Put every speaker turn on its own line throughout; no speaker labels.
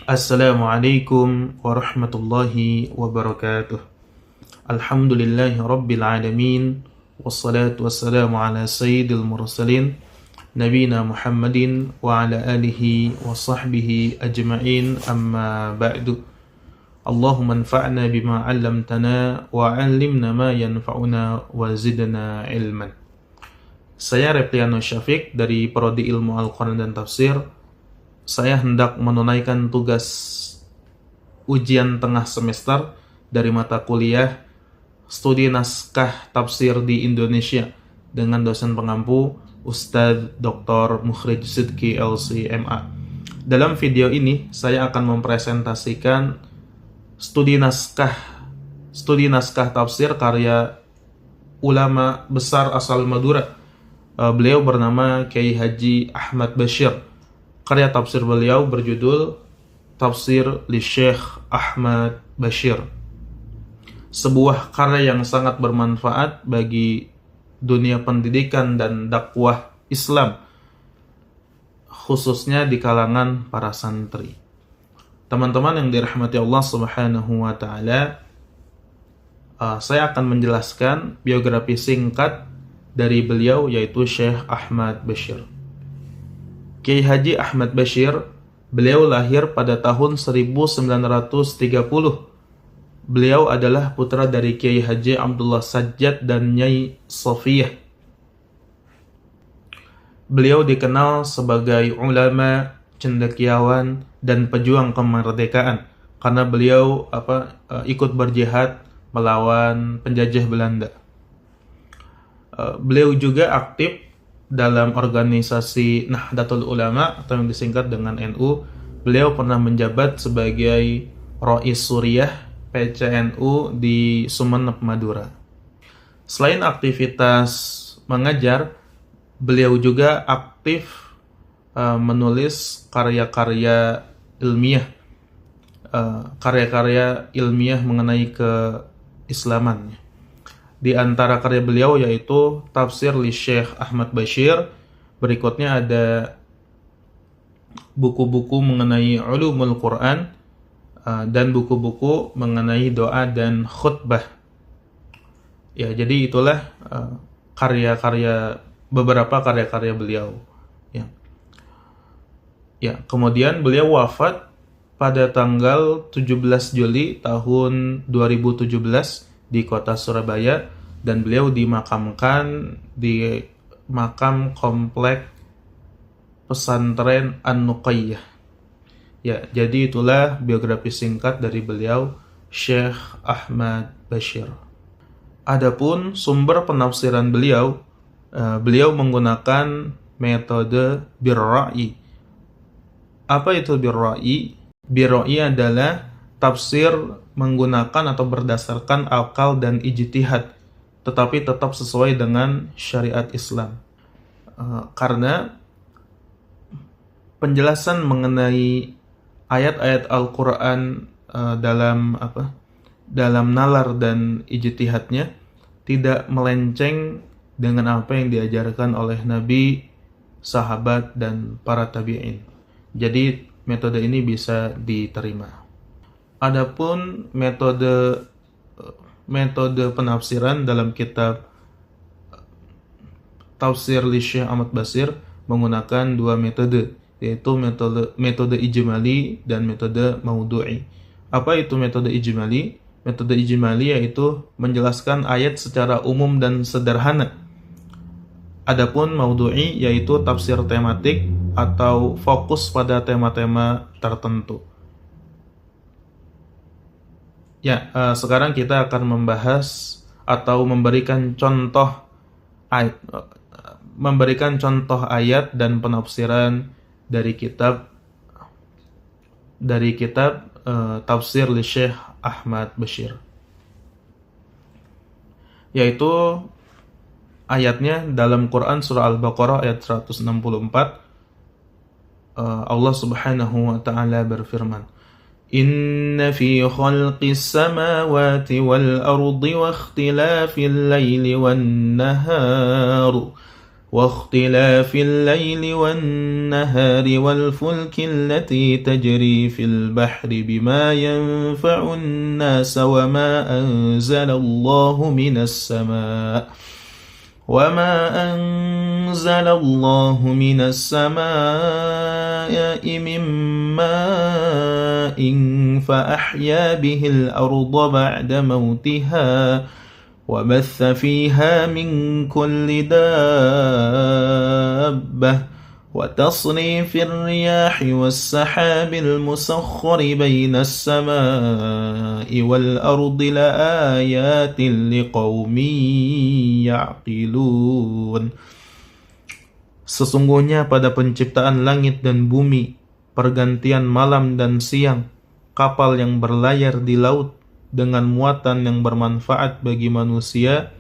Assalamualaikum warahmatullahi wabarakatuh. Alhamdulillahi rabbil alamin. Wassalatu wassalamu ala sayyidil mursalin Nabina Muhammadin wa ala alihi wa sahbihi ajma'in, amma ba'du. Allahumma anfa'na bima 'allamtana wa 'allimna ma yanfa'una wa zidna ilman. Saya Repliano Syafiq dari Prodi Ilmu Al-Quran dan Tafsir. Saya hendak menunaikan tugas ujian tengah semester dari mata kuliah Studi Naskah Tafsir di Indonesia dengan dosen pengampu Ustadz Dr. Mukhrij Sidki LC.MA. Dalam video ini saya akan mempresentasikan studi naskah tafsir karya ulama besar asal Madura. Beliau bernama Kiai Haji Ahmad Bashir. Karya tafsir beliau berjudul Tafsir li Syekh Ahmad Bashir. Sebuah karya yang sangat bermanfaat bagi dunia pendidikan dan dakwah Islam, khususnya di kalangan para santri. Teman-teman yang dirahmati Allah Subhanahu wa taala, saya akan menjelaskan biografi singkat dari beliau, yaitu Syekh Ahmad Bashir. Kiai Haji Ahmad Bashir, beliau lahir pada tahun 1930. Beliau adalah putra dari Kiai Haji Abdullah Sajjad dan Nyai Sofiyah. Beliau dikenal sebagai ulama, cendekiawan, dan pejuang kemerdekaan karena beliau ikut berjihad melawan penjajah Belanda. Beliau juga aktif dalam organisasi Nahdlatul Ulama atau yang disingkat dengan NU. Beliau pernah menjabat sebagai Rais Suriah PCNU di Sumeneb, Madura. Selain aktivitas mengajar, beliau juga aktif menulis karya-karya ilmiah mengenai keislaman. Di antara karya beliau yaitu Tafsir li Syekh Ahmad Bashir. Berikutnya ada buku-buku mengenai ulumul Quran dan buku-buku mengenai doa dan khutbah. Ya, jadi itulah beberapa karya-karya beliau. Ya, kemudian beliau wafat pada tanggal 17 Juli tahun 2017 di kota Surabaya, dan beliau dimakamkan di makam komplek pesantren An-Nuqayyah. Ya, jadi itulah biografi singkat dari beliau, Syekh Ahmad Bashir. Adapun sumber penafsiran beliau, beliau menggunakan metode bir-ra'yi. Apa itu bir-ra'yi? Bir-ra'yi adalah tafsir menggunakan atau berdasarkan akal dan ijtihad, tetapi tetap sesuai dengan syariat Islam. Karena penjelasan mengenai ayat-ayat Al-Quran dalam nalar dan ijtihadnya tidak melenceng dengan apa yang diajarkan oleh Nabi, sahabat, dan para tabi'in. Jadi metode ini bisa diterima. Adapun metode penafsiran dalam kitab Tafsir li Syekh Ahmad Bashir menggunakan dua metode, yaitu metode ijmali dan metode maudhu'i. Apa itu metode ijmali? Metode ijmali yaitu menjelaskan ayat secara umum dan sederhana. Adapun maudhu'i yaitu tafsir tematik atau fokus pada tema-tema tertentu. Ya, sekarang kita akan membahas atau memberikan contoh ayat dan penafsiran dari kitab Tafsir li Syekh Ahmad Bashir. Yaitu ayatnya dalam Quran surah Al-Baqarah ayat 164. Allah Subhanahu wa taala berfirman, Inna fi khalqis samawati wal ardi wa ikhtilafil laili wan nahar واختلاف الليل والنهار والفلك التي تجري في البحر بما ينفع الناس وما أنزل الله من السماء من ماء فأحيا به الأرض بعد موتها وبث فيها من كل دابة وتصريف الرياح والسحاب المسخر بين السماء والأرض لآيات لقوم يعقلون. Sesungguhnya pada penciptaan langit dan bumi, pergantian malam dan siang, kapal yang berlayar di laut dengan muatan yang bermanfaat bagi manusia,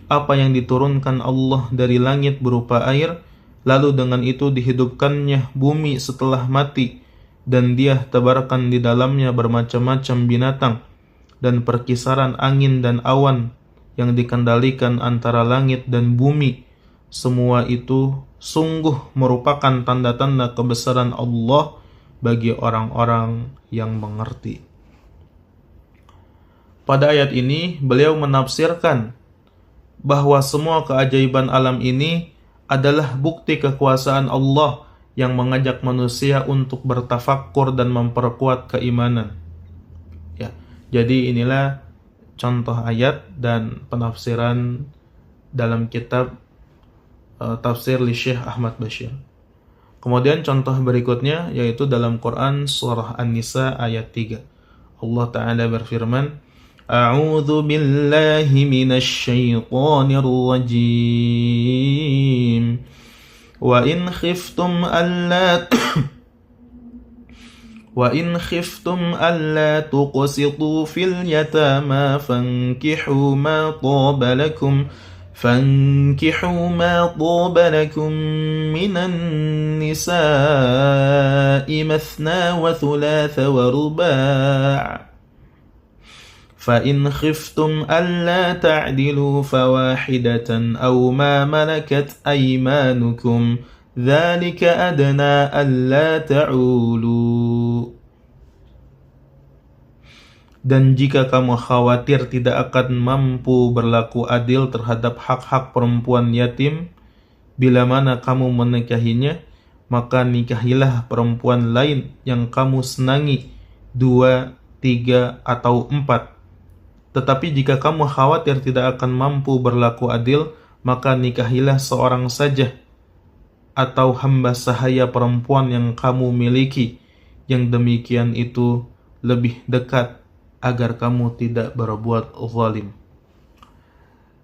apa yang diturunkan Allah dari langit berupa air, lalu dengan itu dihidupkannya bumi setelah mati, dan Dia tebarkan di dalamnya bermacam-macam binatang, dan perkisaran angin dan awan yang dikendalikan antara langit dan bumi. Semua itu sungguh merupakan tanda-tanda kebesaran Allah bagi orang-orang yang mengerti. Pada ayat ini, beliau menafsirkan bahwa semua keajaiban alam ini adalah bukti kekuasaan Allah yang mengajak manusia untuk bertafakkur dan memperkuat keimanan. Ya, jadi inilah contoh ayat dan penafsiran dalam kitab Tafsir li Syekh Ahmad Bashir. Kemudian contoh berikutnya yaitu dalam Quran surah An-Nisa ayat 3. Allah Ta'ala berfirman, A'udzu billahi minasy syaithanir rajim. Wa in khiftum alla tuqsitu fil yatama fankihu ma taba lakum minan nisa'i mathna wa thulatha wa ruba'. فَإِنْ خِفْتُمْ أَلَّا تَعْدِلُوا فَوَاحِدَةً أَوْ مَا مَلَكَتْ أَيْمَانُكُمْ ذَلِكَ أَدْنَى أَلَّا تَعُولُوا. Dan jika kamu khawatir tidak akan mampu berlaku adil terhadap hak-hak perempuan yatim, bila mana kamu menikahinya, maka nikahilah perempuan lain yang kamu senangi, 2, 3, atau 4. Tetapi jika kamu khawatir tidak akan mampu berlaku adil, maka nikahilah seorang saja, atau hamba sahaya perempuan yang kamu miliki, yang demikian itu lebih dekat agar kamu tidak berbuat zalim.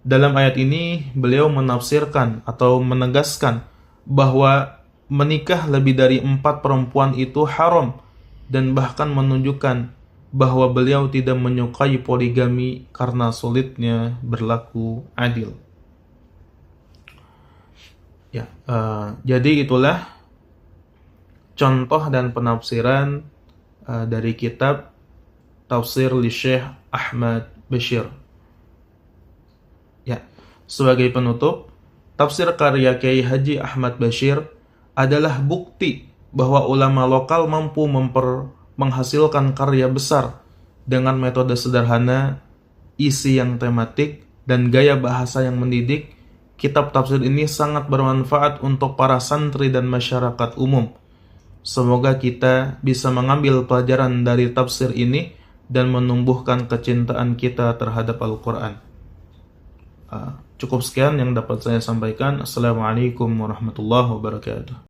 Dalam ayat ini, beliau menafsirkan atau menegaskan bahwa menikah lebih dari 4 perempuan itu haram, dan bahkan menunjukkan bahwa beliau tidak menyukai poligami karena sulitnya berlaku adil. Ya, jadi itulah contoh dan penafsiran dari kitab Tafsir li Syekh Ahmad Bashir. Ya, sebagai penutup, tafsir karya Kiai Haji Ahmad Bashir adalah bukti bahwa ulama lokal mampu menghasilkan karya besar dengan metode sederhana, isi yang tematik, dan gaya bahasa yang mendidik. Kitab tafsir ini sangat bermanfaat untuk para santri dan masyarakat umum. Semoga kita bisa mengambil pelajaran dari tafsir ini dan menumbuhkan kecintaan kita terhadap Al-Quran. Cukup sekian yang dapat saya sampaikan. Assalamualaikum warahmatullahi wabarakatuh.